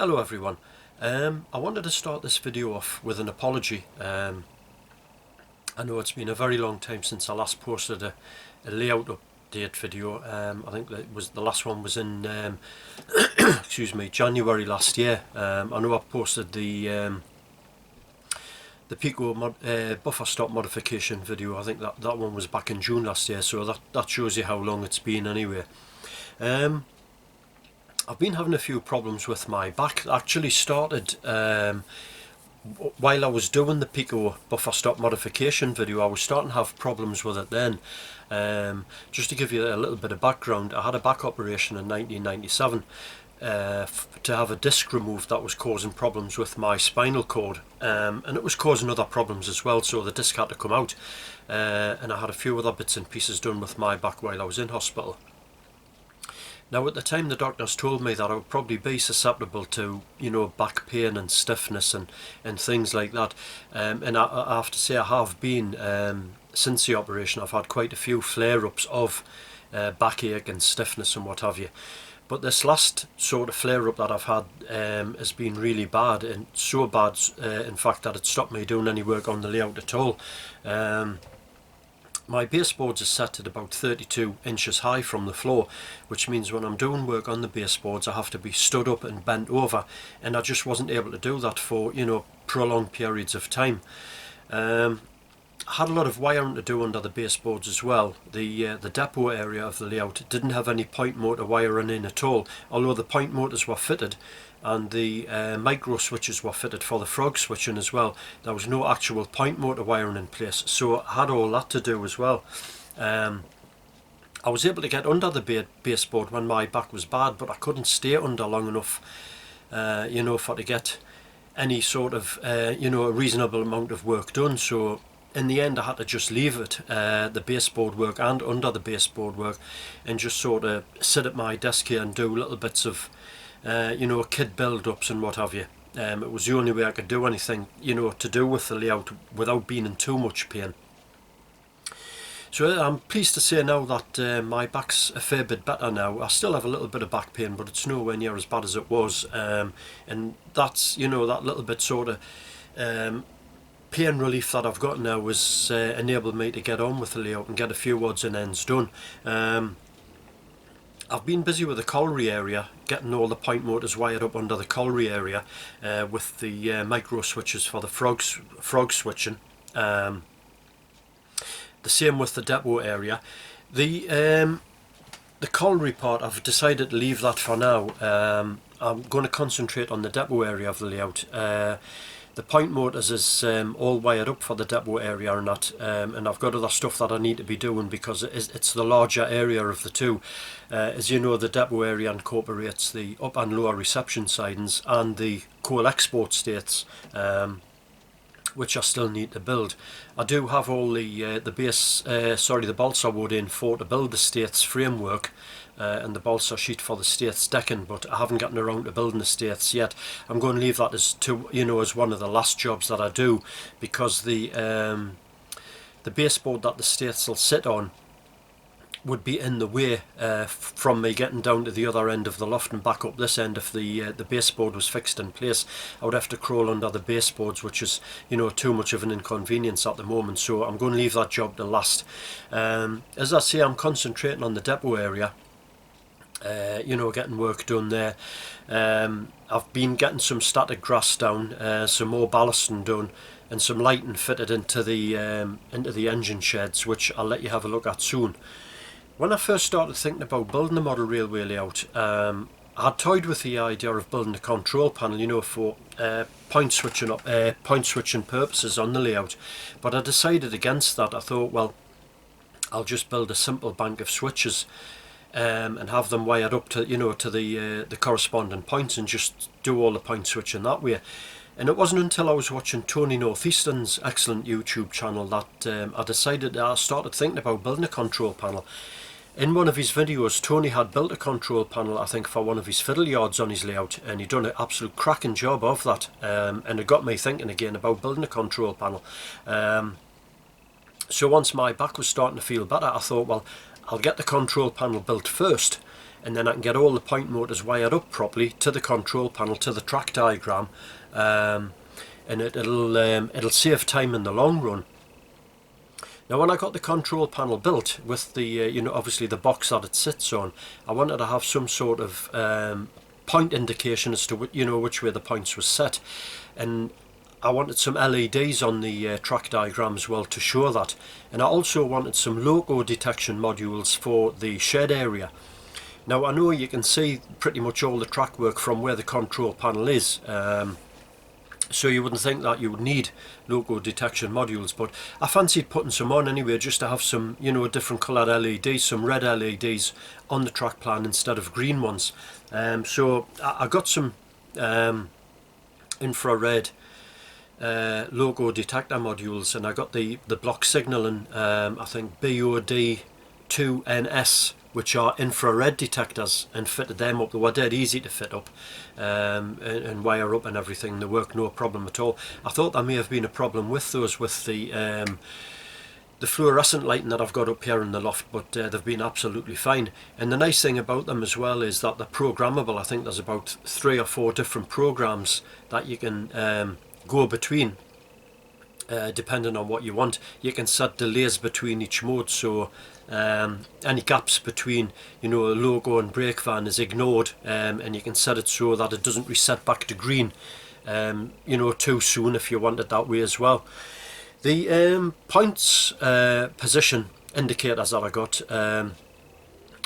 Hello everyone. I wanted to start this video off with an apology. I know it's been a very long time since I last posted a layout update video. I think that was the last one was in excuse me, January last year. I know I posted the Pico buffer stop modification video. I think that one was back in June last year, so that shows you how long it's been anyway. I've been having a few problems with my back. It actually started while I was doing the Pico buffer stop modification video. I was starting to have problems with it then. Just to give you a little bit of background, I had a back operation in 1997 to have a disc removed that was causing problems with my spinal cord, and it was causing other problems as well, so the disc had to come out, and I had a few other bits and pieces done with my back while I was in hospital. Now at the time the doctors told me that I would probably be susceptible to, back pain and stiffness and things like that. And I have to say I have been, since the operation, I've had quite a few flare-ups of backache and stiffness and what have you. But this last sort of flare-up that I've had has been really bad, and so bad in fact that it stopped me doing any work on the layout at all. My baseboards are set at about 32 inches high from the floor, which means when I'm doing work on the baseboards I have to be stood up and bent over, and I just wasn't able to do that for prolonged periods of time. I had a lot of wiring to do under the baseboards as well. The depot area of the layout didn't have any point motor wiring in at all, although the point motors were fitted and the micro switches were fitted for the frog switching as well. There was no actual point motor wiring in place, so I had all that to do as well. I was able to get under the baseboard when my back was bad, but I couldn't stay under long enough for to get any sort of a reasonable amount of work done. So in the end I had to just leave it, the baseboard work and under the baseboard work, and just sort of sit at my desk here and do little bits of kit build-ups and what have you. It was the only way I could do anything to do with the layout without being in too much pain. So I'm pleased to say now that my back's a fair bit better now. I still have a little bit of back pain, but it's nowhere near as bad as it was, and that's that little bit sort of pain relief that I've got now has enabled me to get on with the layout and get a few odds and ends done. I've been busy with the colliery area, getting all the point motors wired up under the colliery area with the micro switches for the frog switching. The same with the depot area. The colliery part, I've decided to leave that for now. I'm going to concentrate on the depot area of the layout. The point motors is all wired up for the depot area and that, and I've got other stuff that I need to be doing because it's the larger area of the two. As you know, the depot area incorporates the up and lower reception sidings and the coal export states, which I still need to build. I do have all the the balsa wood in for to build the states framework and the balsa sheet for the states decking, but I haven't gotten around to building the states yet. I'm going to leave that as one of the last jobs that I do, because the baseboard that the states will sit on would be in the way from me getting down to the other end of the loft and back up this end. If the baseboard was fixed in place, I would have to crawl under the baseboards, which is too much of an inconvenience at the moment, so I'm going to leave that job to last. As I say, I'm concentrating on the depot area, getting work done there. I've been getting some static grass down, some more ballasting done, and some lighting fitted into the engine sheds, which I'll let you have a look at soon. When I first started thinking about building a model railway layout, I had toyed with the idea of building a control panel, for point switching purposes on the layout, but I decided against that. I thought, well, I'll just build a simple bank of switches and have them wired up to to the corresponding points, and just do all the point switching that way. And it wasn't until I was watching Tony Northeastern's excellent YouTube channel that I started thinking about building a control panel. In one of his videos, Tony had built a control panel, I think, for one of his fiddle yards on his layout, and he'd done an absolute cracking job of that, and it got me thinking again about building a control panel. So once my back was starting to feel better, I thought, well, I'll get the control panel built first, and then I can get all the point motors wired up properly to the control panel, to the track diagram, and it'll save time in the long run. Now when I got the control panel built with the you know, obviously the box that it sits on, I wanted to have some sort of point indication as to, you know, which way the points were set, and I wanted some LEDs on the track diagram as well to show that, and I also wanted some loco detection modules for the shed area. Now I know you can see pretty much all the track work from where the control panel is, so you wouldn't think that you would need loco detection modules, but I fancied putting some on anyway, just to have some, you know, different coloured LEDs, some red LEDs on the track plan instead of green ones. So I got some infrared loco detector modules, and I got the block signaling, I think BOD2NS, which are infrared detectors, and fitted them up. They were dead easy to fit up and wire up and everything. They work no problem at all. I thought there may have been a problem with those, with the fluorescent lighting that I've got up here in the loft, but they've been absolutely fine. And the nice thing about them as well is that they're programmable. I think there's about 3 or 4 different programs that you can go between, depending on what you want. You can set delays between each mode, so any gaps between, you know, a logo and brake van is ignored, and you can set it so that it doesn't reset back to green, you know, too soon if you want it that way as well. The points position indicators that I got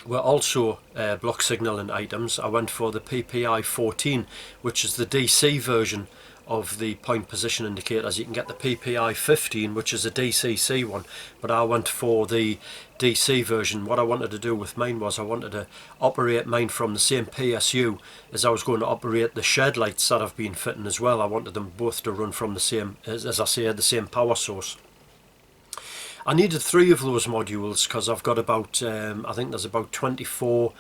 were also block signalling items. I went for the PPI 14, which is the DC version of the point position indicators. You can get the PPI 15, which is a DCC one, but I went for the DC version. What I wanted to do with mine was I wanted to operate mine from the same PSU as I was going to operate the shed lights that I've been fitting as well. I wanted them both to run from the same, as I say, the same power source. I needed 3 of those modules because I've got about, I think there's about 24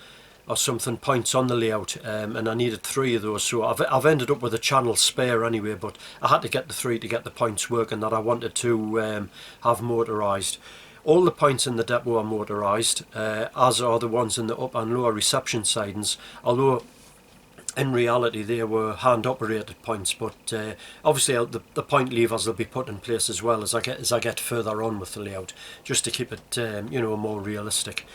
or something points on the layout, and I needed 3 of those, so I've ended up with a channel spare anyway, but I had to get the 3 to get the points working that I wanted to have motorised. All the points in the depot are motorised, as are the ones in the upper and lower reception sidings, although in reality they were hand operated points, but obviously the point levers will be put in place as well as I get further on with the layout, just to keep it you know, more realistic.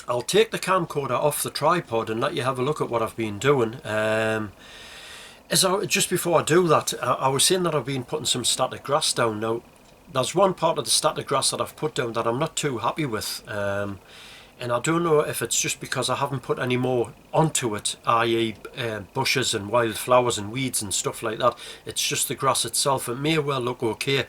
I'll take the camcorder off the tripod and let you have a look at what I've been doing. Just before I do that, I was saying that I've been putting some static grass down. Now, there's one part of the static grass that I've put down that I'm not too happy with, and I don't know if it's just because I haven't put any more onto it, i.e. bushes and wildflowers and weeds and stuff like that. It's just the grass itself. It may well look okay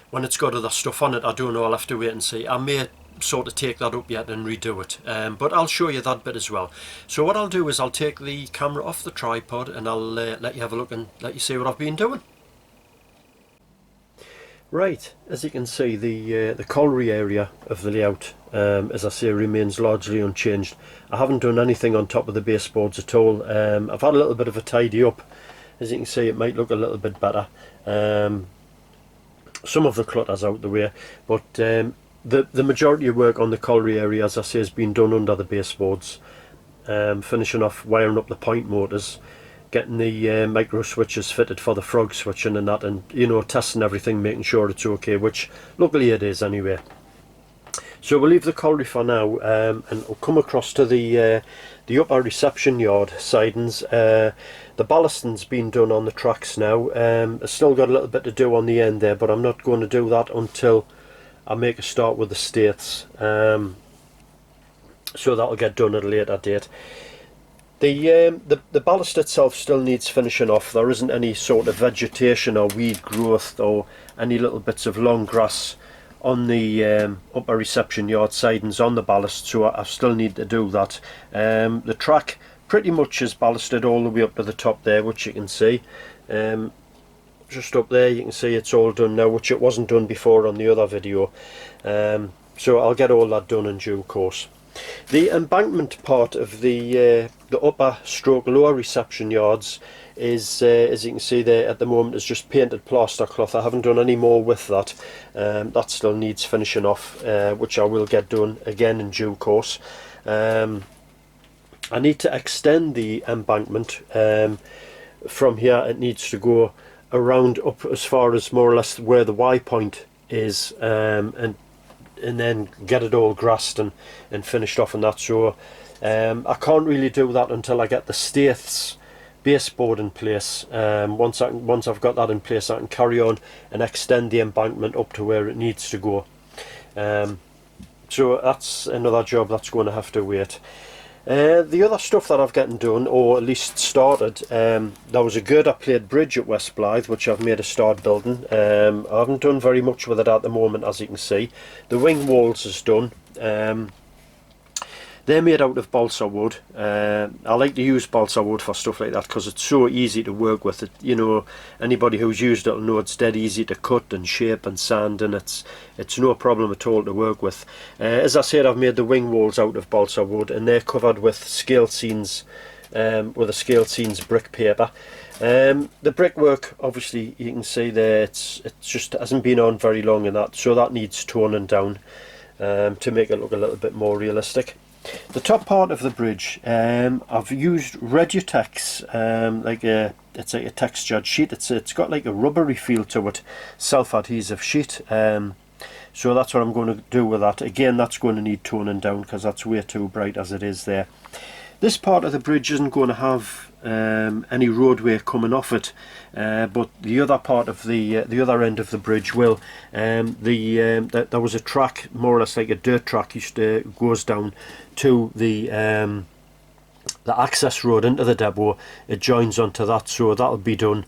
when it's got other stuff on it. I don't know, I'll have to wait and see. I may sort of take that up yet and redo it, but I'll show you that bit as well. So what I'll do is I'll take the camera off the tripod and I'll let you have a look and let you see what I've been doing. Right, as you can see, the colliery area of the layout, as I say, remains largely unchanged. I haven't done anything on top of the baseboards at all. I've had a little bit of a tidy up. As you can see, it might look a little bit better. Some of the clutter's out the way, but the majority of work on the colliery area, as I say, has been done under the baseboards, finishing off wiring up the point motors, getting the micro switches fitted for the frog switching and that, and, you know, testing everything, making sure it's okay, which luckily it is anyway. So we'll leave the colliery for now, and we'll come across to the upper reception yard sidings. The ballasting's been done on the tracks now. I've still got a little bit to do on the end there, but I'm not going to do that until I make a start with the states, so that'll get done at a later date. The ballast itself still needs finishing off. There isn't any sort of vegetation or weed growth or any little bits of long grass on the upper reception yard sidings on the ballast, so I still need to do that. The track pretty much is ballasted all the way up to the top there, which you can see. Just up there you can see it's all done now, which it wasn't done before on the other video, so I'll get all that done in due course. The embankment part of the upper stroke lower reception yards is, as you can see there at the moment, is just painted plaster cloth. I haven't done any more with that. That still needs finishing off, which I will get done again in due course. I need to extend the embankment. From here it needs to go around up as far as more or less where the Y point is, and then get it all grassed and finished off and that. So I can't really do that until I get the Staith's baseboard in place. Once I've got that in place, I can carry on and extend the embankment up to where it needs to go. So that's another job that's going to have to wait. The other stuff that I've gotten done, or at least started, there was a girder plate bridge at West Blyth which I've made a start building. I haven't done very much with it at the moment, as you can see. The wing walls is done. They're made out of balsa wood. I like to use balsa wood for stuff like that because it's so easy to work with it. You know, anybody who's used it will know it's dead easy to cut and shape and sand, and it's no problem at all to work with. As I said, I've made the wing walls out of balsa wood, and they're covered with scale scenes, with a scale scenes brick paper. The brickwork, obviously, you can see there, it just hasn't been on very long, and that, so that needs toning down to make it look a little bit more realistic. The top part of the bridge, I've used Redutex, it's like a textured sheet. It's got like a rubbery feel to it, self-adhesive sheet. So that's what I'm going to do with that. Again, that's going to need toning down because that's way too bright as it is there. This part of the bridge isn't going to have any roadway coming off it, but the other part of the other end of the bridge will. There was a track, more or less like a dirt track, goes down to the access road into the depot. It joins onto that, so that'll be done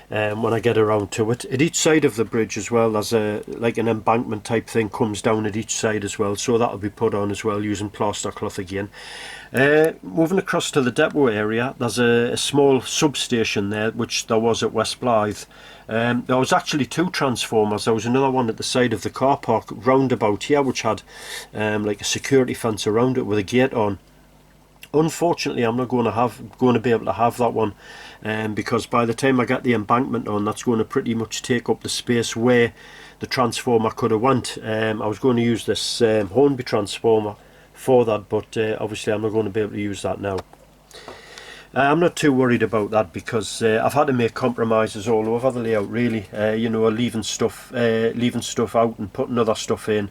when I get around to it. At each side of the bridge as well, there's like an embankment type thing comes down at each side as well, so that'll be put on as well using plaster cloth again. Moving across to the depot area, there's a small substation there, which there was at West Blyth. There was actually two transformers. There was another one at the side of the car park roundabout here, which had like a security fence around it with a gate on. Unfortunately, I'm not going to be able to have that one, because by the time I get the embankment on, that's going to pretty much take up the space where the transformer could have went. I was going to use this Hornby transformer for that, but obviously I'm not going to be able to use that now. I'm not too worried about that because I've had to make compromises all over the layout, really. You know, leaving stuff out and putting other stuff in.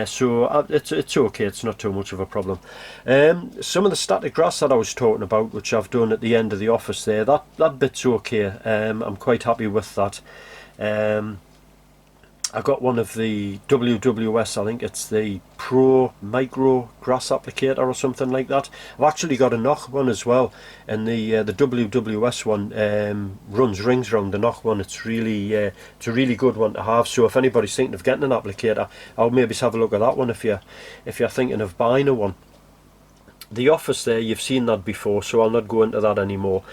So it's okay, it's not too much of a problem. Some of the static grass that I was talking about, which I've done at the end of the office there, that bit's okay. I'm quite happy with that. I got one of the WWS, I think it's the Pro Micro Grass Applicator or something like that. I've actually got a Noch one as well, and the WWS one runs rings round the Noch one. It's a really good one to have. So if anybody's thinking of getting an applicator, I'll maybe have a look at that one if you're thinking of buying a one. The office there, you've seen that before, so I'll not go into that anymore.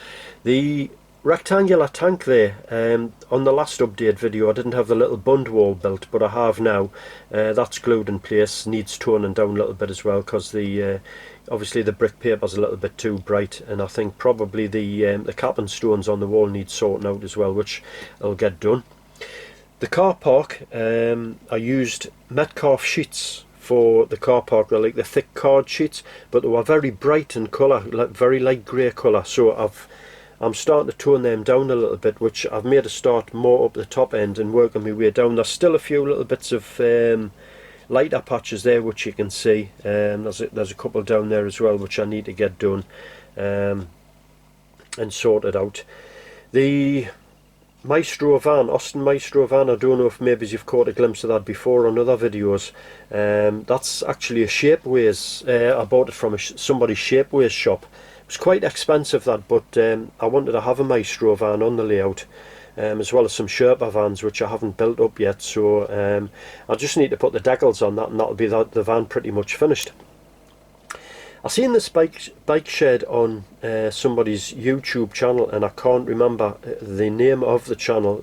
The rectangular tank there, on the last update video I didn't have the little bund wall built, but I have now. That's glued in place, needs toning down a little bit as well because obviously the brick paper's a little bit too bright, and I think probably the capping stones on the wall need sorting out as well, which I'll get done. The car park, I used Metcalf sheets for the car park. They're like the thick card sheets, but they were very bright in colour, like very light grey colour, so I'm starting to tone them down a little bit, which I've made a start more up the top end and working my way down. There's still a few little bits of lighter patches there which you can see. There's a couple down there as well which I need to get done and sorted out. The Maestro van, Austin Maestro van, I don't know if maybe you've caught a glimpse of that before on other videos. That's actually a Shapeways. I bought it from somebody's Shapeways shop. It was quite expensive, that, but I wanted to have a Maestro van on the layout, as well as some Sherpa vans which I haven't built up yet, so I just need to put the decals on that and that'll be the van pretty much finished. I seen this bike shed on somebody's YouTube channel, and I can't remember the name of the channel,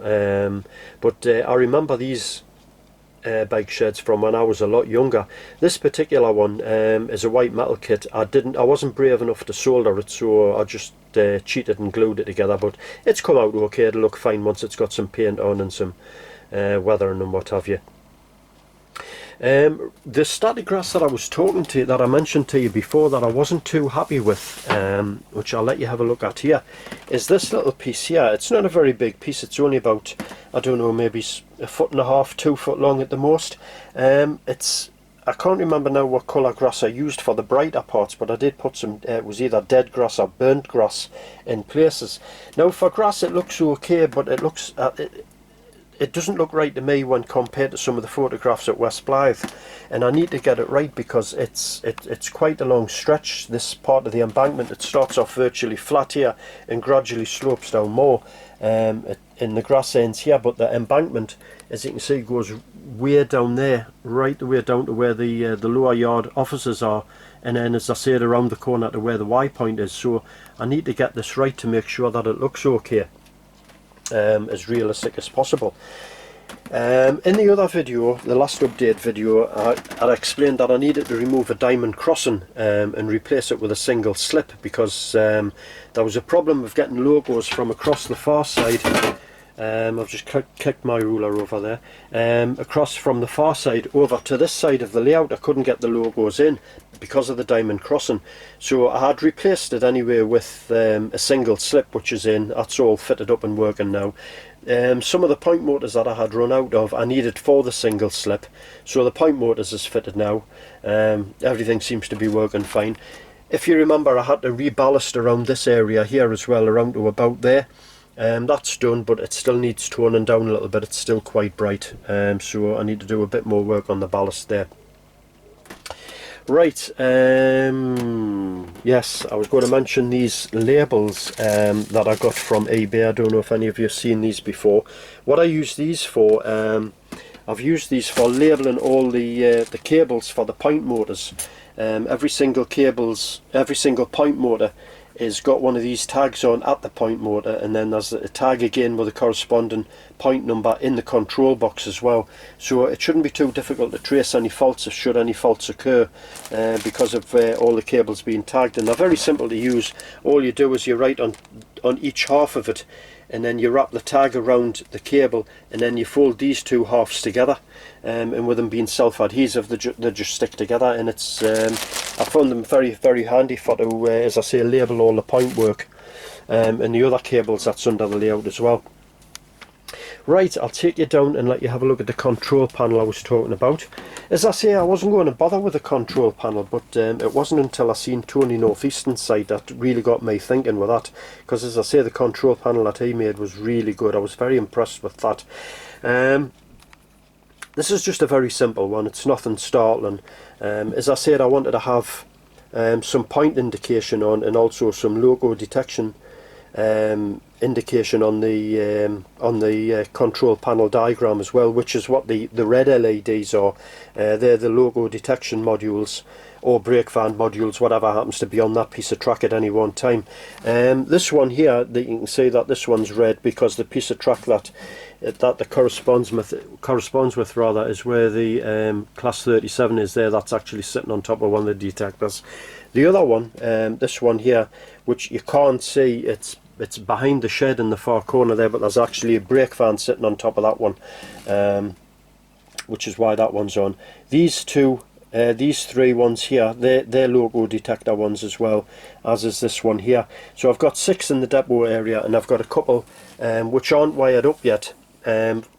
but I remember these bike sheds from when I was a lot younger. This particular one is a white metal kit. I wasn't brave enough to solder it, so I just cheated and glued it together, but it's come out okay. It'll look fine once it's got some paint on and some weathering and what have you. The static grass that I was talking to, that I mentioned to you before, that I wasn't too happy with, which I'll let you have a look at here, is this little piece here. It's not a very big piece, it's only about, I don't know, maybe 1.5 feet, 2 foot long at the most. I can't remember now what colour grass I used for the brighter parts, but I did put some, it was either dead grass or burnt grass in places. Now for grass it looks okay, but it looks, it doesn't look right to me when compared to some of the photographs at West Blyth, and I need to get it right because it's quite a long stretch. This part of the embankment, it starts off virtually flat here and gradually slopes down more in the grass ends here, but the embankment, as you can see, goes way down there, right the way down to where the lower yard offices are, and then, as I said, around the corner to where the Y point is. So I need to get this right to make sure that it looks okay, as realistic as possible. In the other video, the last update video, I explained that I needed to remove a diamond crossing and replace it with a single slip, because there was a problem of getting logos from across the far side. I've just kicked my ruler over there. Across from the far side over to this side of the layout, I couldn't get the logos in because of the diamond crossing. So I had replaced it anyway with a single slip, which is in. That's all fitted up and working now. Some of the point motors that I had run out of, I needed for the single slip. So the point motors is fitted now. Everything seems to be working fine. If you remember, I had to reballast around this area here as well, around to about there. That's done, but it still needs toning down a little bit. It's still quite bright, so I need to do a bit more work on the ballast there. Right, yes, I was going to mention these labels that I got from eBay. I don't know if any of you have seen these before. What I use these for, I've used these for labelling all the cables for the point motors. Every single point motor is got one of these tags on at the point motor, and then there's a tag again with a corresponding point number in the control box as well. So it shouldn't be too difficult to trace any faults, if should any faults occur, because of all the cables being tagged. And they're very simple to use. All you do is you write on each half of it, and then you wrap the tag around the cable, and then you fold these two halves together, and with them being self-adhesive, they just stick together. And it's I found them very, very handy for to, as I say, label all the point work and the other cables that's under the layout as well. Right, I'll take you down and let you have a look at the control panel I was talking about. As I say, I wasn't going to bother with the control panel, but it wasn't until I seen Tony Northeastern's site that really got me thinking with that. Because as I say, the control panel that he made was really good. I was very impressed with that. This is just a very simple one. It's nothing startling. As I said, I wanted to have some point indication on, and also some logo detection indication on the control panel diagram as well, which is what the red LEDs are. They're the logo detection modules, or brake van modules, whatever happens to be on that piece of track at any one time. This one here, you can see that this one's red because the piece of track that corresponds with rather is where the class 37 is there. That's actually sitting on top of one of the detectors. The other one, this one here, which you can't see, it's behind the shed in the far corner there, but there's actually a brake van sitting on top of that one, which is why that one's on. These three ones here, they're logo detector ones as well, as is this one here. So I've got 6 in the depot area, and I've got a couple which aren't wired up yet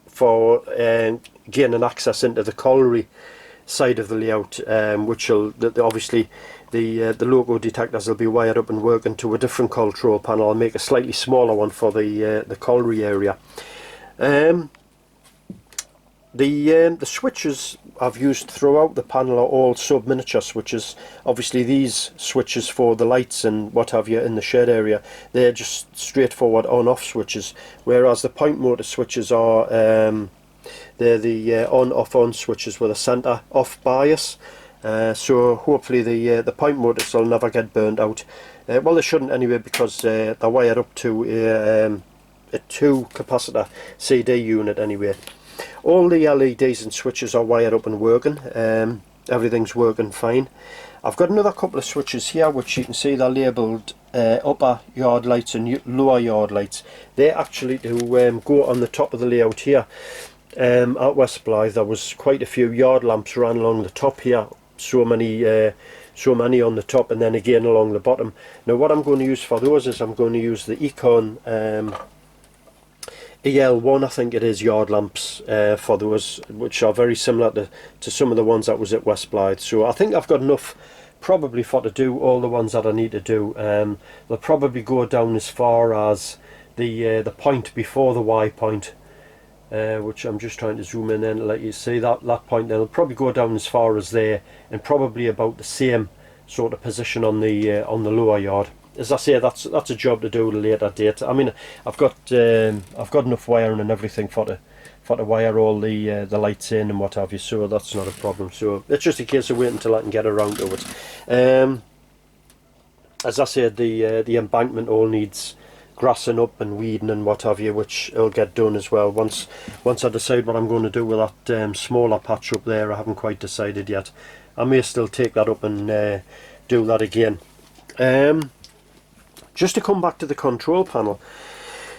for gaining access into the colliery side of the layout, which will obviously the logo detectors will be wired up and working to a different control panel. I'll make a slightly smaller one for the colliery area. The switches I've used throughout the panel are all sub-miniature switches. Obviously these switches for the lights and what have you in the shed area, they're just straightforward on-off switches, whereas the point motor switches are they're the on-off-on switches with a centre off bias. So hopefully the point motors will never get burned out. Well, they shouldn't anyway, because they're wired up to a 2 capacitor CD unit anyway. All the LEDs and switches are wired up and working. Everything's working fine. I've got another couple of switches here which you can see they're labelled upper yard lights and lower yard lights. They actually do go on the top of the layout here. at West Blyth there was quite a few yard lamps ran along the top here, so many on the top, and then again along the bottom. Now what I'm going to use for those is I'm going to use the Econ EL1, I think it is, yard lamps for those, which are very similar to some of the ones that was at West Blyth. So I think I've got enough probably for to do all the ones that I need to do. They'll probably go down as far as the point before the Y point, which I'm just trying to zoom in and let you see that point. They'll probably go down as far as there, and probably about the same sort of position on the lower yard. As I say, that's a job to do at a later date. I mean, I've got enough wiring and everything for to wire all the lights in and what have you, so that's not a problem. So it's just a case of waiting until I can get around to it. As I said, the embankment all needs grassing up and weeding and what have you, which will get done as well once I decide what I'm going to do with that smaller patch up there. I haven't quite decided yet. I may still take that up and do that again. Just to come back to the control panel,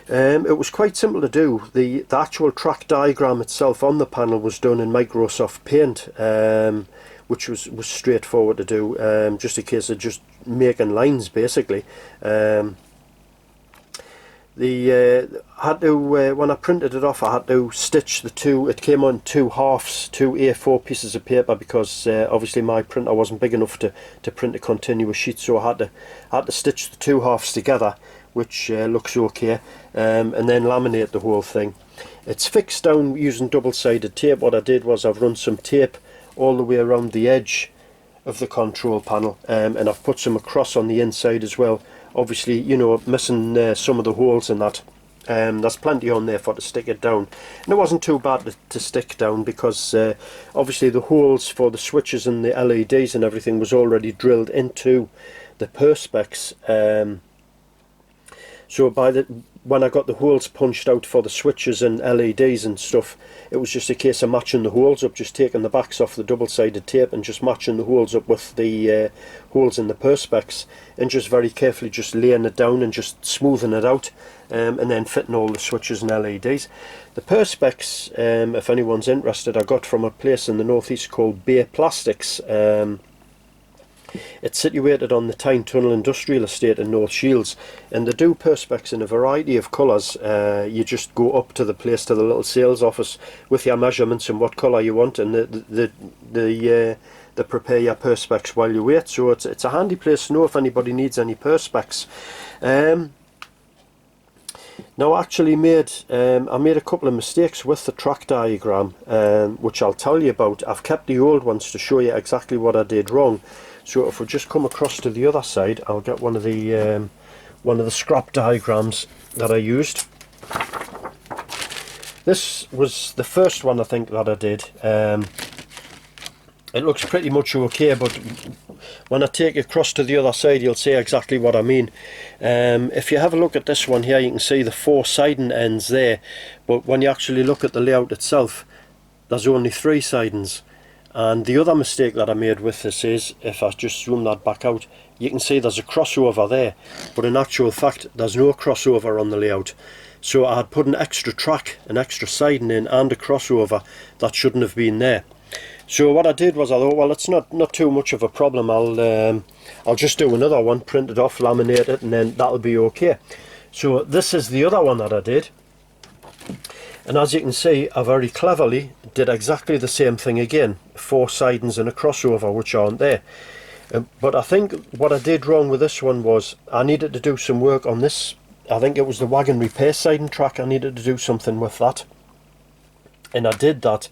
it was quite simple to do. The actual track diagram itself on the panel was done in Microsoft Paint, which was straightforward to do, just a case of just making lines basically. I had to, when I printed it off, I had to stitch the two. It came on two halves, two A4 pieces of paper, because obviously my printer wasn't big enough to print a continuous sheet, so I had to stitch the two halves together, which looks okay, and then laminate the whole thing. It's fixed down using double-sided tape. What I did was I've run some tape all the way around the edge of the control panel, and I've put some across on the inside as well. Obviously, you know, missing some of the holes in that. There's plenty on there for to stick it down, and it wasn't too bad to stick down, because obviously the holes for the switches and the LEDs and everything was already drilled into the perspex. So when I got the holes punched out for the switches and LEDs and stuff, it was just a case of matching the holes up, just taking the backs off the double-sided tape and just matching the holes up with the holes in the perspex, and just very carefully just laying it down and just smoothing it out, and then fitting all the switches and LEDs. The perspex, if anyone's interested, I got from a place in the northeast called Bay Plastics. It's situated on the Tyne Tunnel Industrial Estate in North Shields, and they do perspex in a variety of colours. You just go up to the place, to the little sales office, with your measurements and what colour you want, and they prepare your perspex while you wait. So it's a handy place to know if anybody needs any perspex. Now I actually I made a couple of mistakes with the track diagram, which I'll tell you about. I've kept the old ones to show you exactly what I did wrong. So if we just come across to the other side, I'll get one of the scrap diagrams that I used. This was the first one I think that I did. It looks pretty much okay, but when I take it across to the other side, you'll see exactly what I mean. If you have a look at this one here, you can see the 4 siding ends there, but when you actually look at the layout itself, there's only 3 sidings. And the other mistake that I made with this is, if I just zoom that back out, you can see there's a crossover there, but in actual fact there's no crossover on the layout. So I had put an extra track, an extra siding in, and a crossover that shouldn't have been there. So what I did was, I thought, well, it's not too much of a problem. I'll just do another one, print it off, laminate it, and then that'll be okay. So this is the other one that I did. And as you can see, I very cleverly did exactly the same thing again. 4 sidings and a crossover, which aren't there. But I think what I did wrong with this one was, I needed to do some work on this. I think it was the wagon repair siding track. I needed to do something with that. And I did that,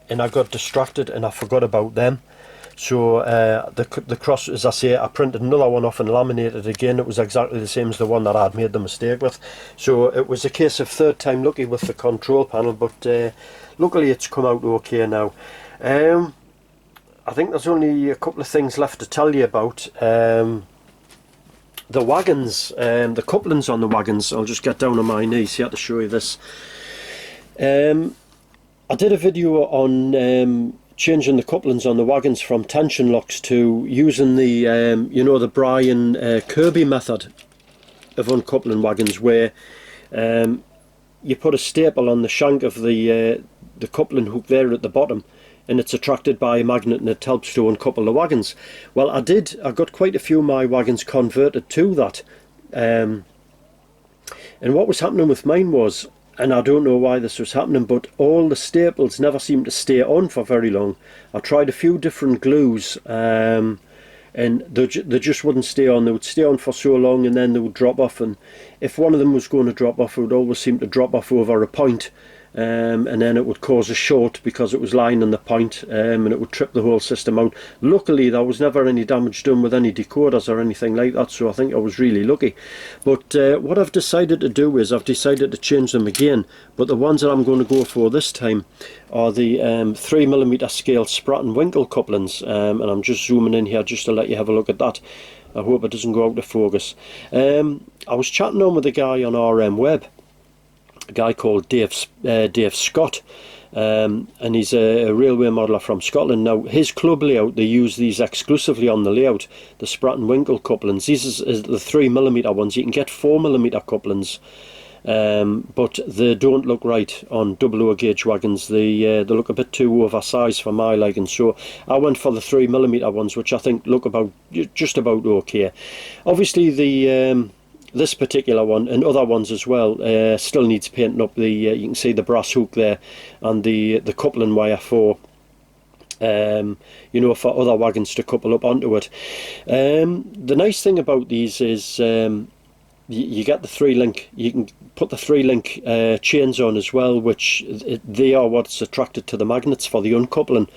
and I got distracted and I forgot about them. So the cross, as I say, I printed another one off and laminated again. It was exactly the same as the one that I'd made the mistake with. So it was a case of third time lucky with the control panel, but luckily it's come out okay now. I think there's only a couple of things left to tell you about. The wagons, the couplings on the wagons. I'll just get down on my knees here to show you this. I did a video on changing the couplings on the wagons from tension locks to using the you know, the Brian Kirby method of uncoupling wagons, where you put a staple on the shank of the the coupling hook there at the bottom, and it's attracted by a magnet and it helps to uncouple the wagons. Well, I got quite a few of my wagons converted to that, and what was happening with mine was, and I don't know why this was happening, but all the staples never seemed to stay on for very long. I tried a few different glues, and they just wouldn't stay on. They would stay on for so long and then they would drop off, and if one of them was going to drop off, it would always seem to drop off over a point, and then it would cause a short because it was lying on the point, and it would trip the whole system out. Luckily there was never any damage done with any decoders or anything like that, so I think I was really lucky. But what I've decided to do is I've decided to change them again, but the ones that I'm going to go for this time are the 3mm scale Spratt and Winkle couplings, and I'm just zooming in here just to let you have a look at that. I hope it doesn't go out of focus. I was chatting on with a guy on RM Web, a guy called Dave Scott, and he's a railway modeller from Scotland. Now his club layout, they use these exclusively on the layout, the Spratt and Winkle couplings. These is the 3mm ones. You can get 4mm couplings, but they don't look right on 00 gauge wagons. They look a bit too oversized for my liking, so I went for the 3mm ones, which I think look just about okay. Obviously the this particular one and other ones as well still needs painting up. You can see the brass hook there and the coupling wire for you know, for other wagons to couple up onto it. The nice thing about these is you get the 3-link. You can put the 3-link chains on as well, which they are what's attracted to the magnets for the uncoupling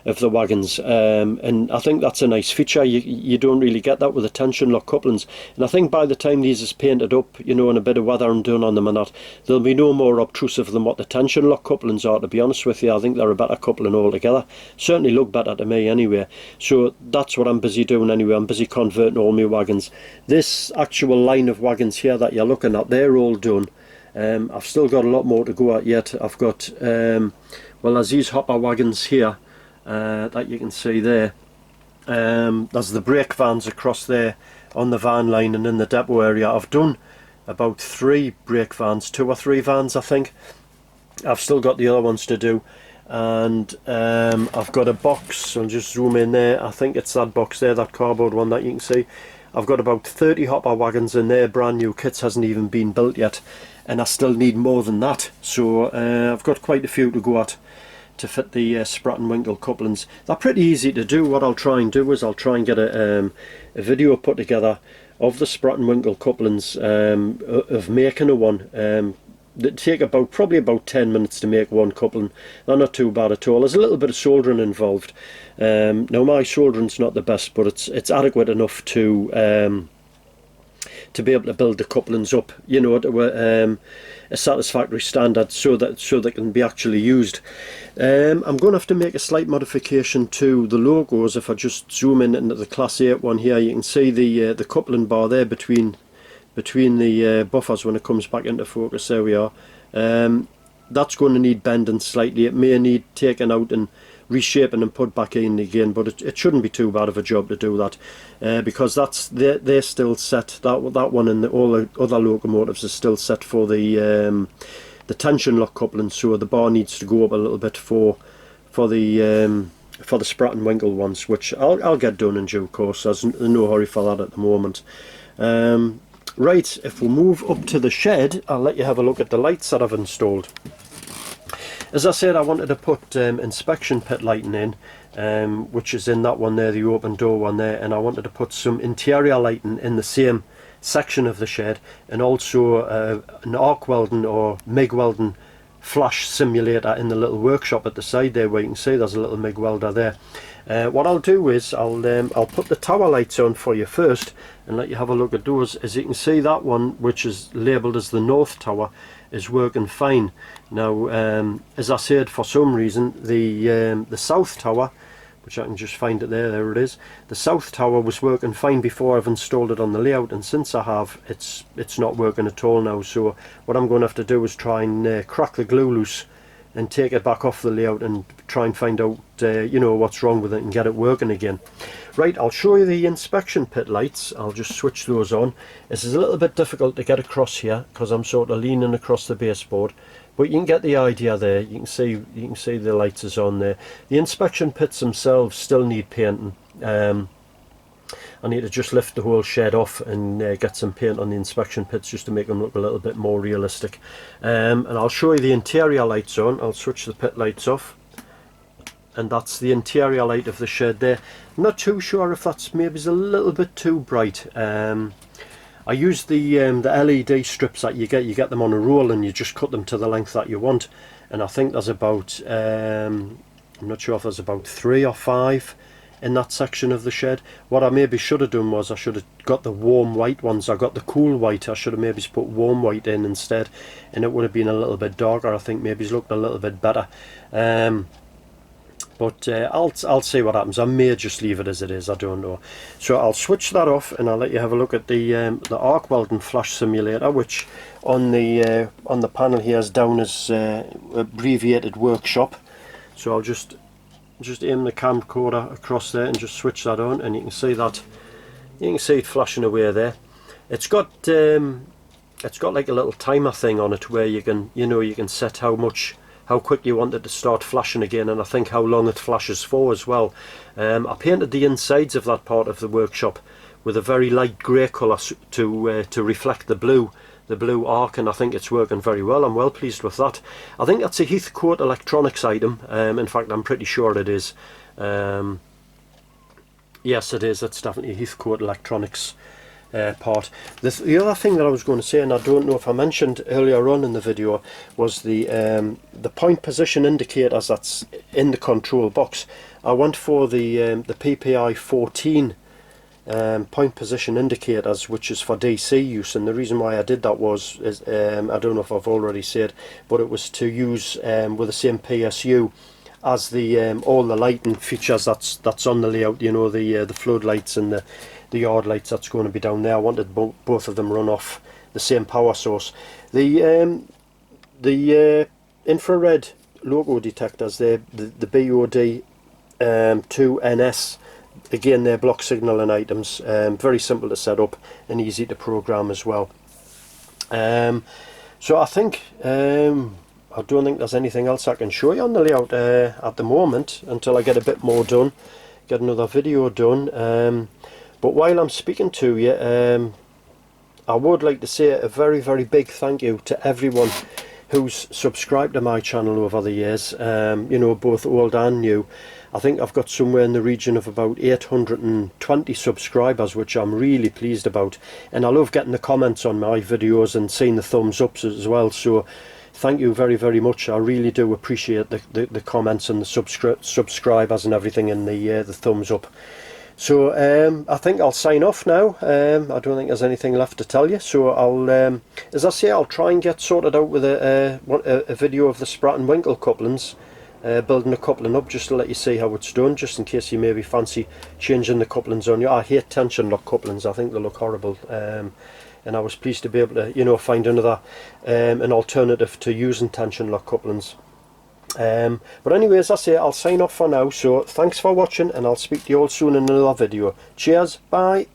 of the wagons, and I think that's a nice feature. You don't really get that with the tension lock couplings, and I think by the time these is painted up, you know, and a bit of weathering done on them and that, they'll be no more obtrusive than what the tension lock couplings are, to be honest with you. I think they're a better coupling altogether, certainly look better to me anyway. So that's what I'm busy doing anyway. I'm busy converting all my wagons. This actual line of wagons here that you're looking at, they're all done. I've still got a lot more to go at yet. I've got well, there's these hopper wagons here that you can see there. There's the brake vans across there on the van line and in the depot area. I've done about 3 brake vans, 2 or 3 vans I think. I've still got the other ones to do, and I've got a box. I'll just zoom in there. I think it's that box there, that cardboard one that you can see. I've got about 30 hopper wagons in there, brand new kits, hasn't even been built yet, and I still need more than that. So I've got quite a few to go at to fit the Spratt and Winkle couplings. They're pretty easy to do. What I'll try and do is I'll try and get a video put together of the Spratt and Winkle couplings, of making a one. They take probably about 10 minutes to make one coupling. They're not too bad at all. There's a little bit of soldering involved. Now my soldering's not the best, but it's adequate enough to be able to build the couplings up, you know, to a satisfactory standard, so they can be actually used. I'm going to have to make a slight modification to the logos. If I just zoom in into the Class 8 one here, you can see the coupling bar there between the buffers when it comes back into focus. There we are. That's going to need bending slightly. It may need taking out and reshaping and put back in again, but it shouldn't be too bad of a job to do that, because they're still set. That one and all the other locomotives is still set for the tension lock coupling, so the bar needs to go up a little bit for the Spratt and Winkle ones, which I'll get done in due course. There's no hurry for that at the moment. Right, if we move up to the shed, I'll let you have a look at the lights that I've installed. As I said, I wanted to put inspection pit lighting in, which is in that one there, the open door one there, and I wanted to put some interior lighting in the same section of the shed, and also an arc welding or MIG welding flash simulator in the little workshop at the side there, where you can see there's a little MIG welder there. What I'll do is I'll put the tower lights on for you first and let you have a look at those. As you can see, that one, which is labelled as the North Tower, is working fine. Now, as I said, for some reason the South Tower, which I can just find it there it is, the South Tower was working fine before I've installed it on the layout, and since I have, it's not working at all now. So what I'm going to have to do is try and crack the glue loose and take it back off the layout and try and find out you know, what's wrong with it and get it working again. Right, I'll show you the inspection pit lights. I'll just switch those on. This is a little bit difficult to get across here because I'm sort of leaning across the baseboard, but you can get the idea there. You can see the lights is on there. The inspection pits themselves still need painting. I need to just lift the whole shed off and get some paint on the inspection pits just to make them look a little bit more realistic. And I'll show you the interior lights on. I'll switch the pit lights off, and that's the interior light of the shed there. I'm not too sure if that's maybe a little bit too bright. I use the LED strips that you get them on a roll, and you just cut them to the length that you want. And I think there's about I'm not sure if there's about 3 or 5 in that section of the shed. What I maybe should have done was I should have got the warm white ones. I got the cool white. I should have maybe put warm white in instead, and it would have been a little bit darker. I think maybe it's looked a little bit better. But I'll see what happens. I may just leave it as it is. I don't know. So I'll switch that off, and I'll let you have a look at the arc welding flash simulator, which on the panel here is down as abbreviated workshop. So I'll just aim the camcorder across there and just switch that on, and you can see it flashing away there. It's got like a little timer thing on it where you can set how quick you want it to start flashing again, and I think how long it flashes for as well. I painted the insides of that part of the workshop with a very light grey colour to reflect the blue arc, and I think it's working very well. I'm well pleased with that. I think that's a Heathcote Electronics item. In fact, I'm pretty sure it is. Yes, it is. It's definitely a Heathcote Electronics part. The other thing that I was going to say, and I don't know if I mentioned earlier on in the video, was the point position indicators that's in the control box. I went for the PPI 14 point position indicators, which is for DC use, and the reason why I did that was I don't know if I've already said, but it was to use with the same PSU as the all the lighting features that's on the layout. You know, the floodlights and the yard lights that's going to be down there. I wanted both of them run off the same power source. The infrared logo detectors, the BOD 2NS. Again, they're block signaling items, very simple to set up and easy to program as well. So I think I don't think there's anything else I can show you on the layout at the moment until I get a bit more done, get another video done. But while I'm speaking to you, I would like to say a very big thank you to everyone who's subscribed to my channel over the years, you know, both old and new. I think I've got somewhere in the region of about 820 subscribers, which I'm really pleased about, and I love getting the comments on my videos and seeing the thumbs ups as well. So thank you very much. I really do appreciate the comments and the subscribers and everything, and the thumbs up. So I think I'll sign off now. I don't think there's anything left to tell you. So I'll, as I say, I'll try and get sorted out with a video of the Spratt and Winkle couplings, building a coupling up, just to let you see how it's done, just in case you maybe fancy changing the couplings on you. I hate tension lock couplings. I think they look horrible. And I was pleased to be able to, you know, find another an alternative to using tension lock couplings. But anyways, I say I'll sign off for now. So thanks for watching, and I'll speak to you all soon in another video. Cheers, bye.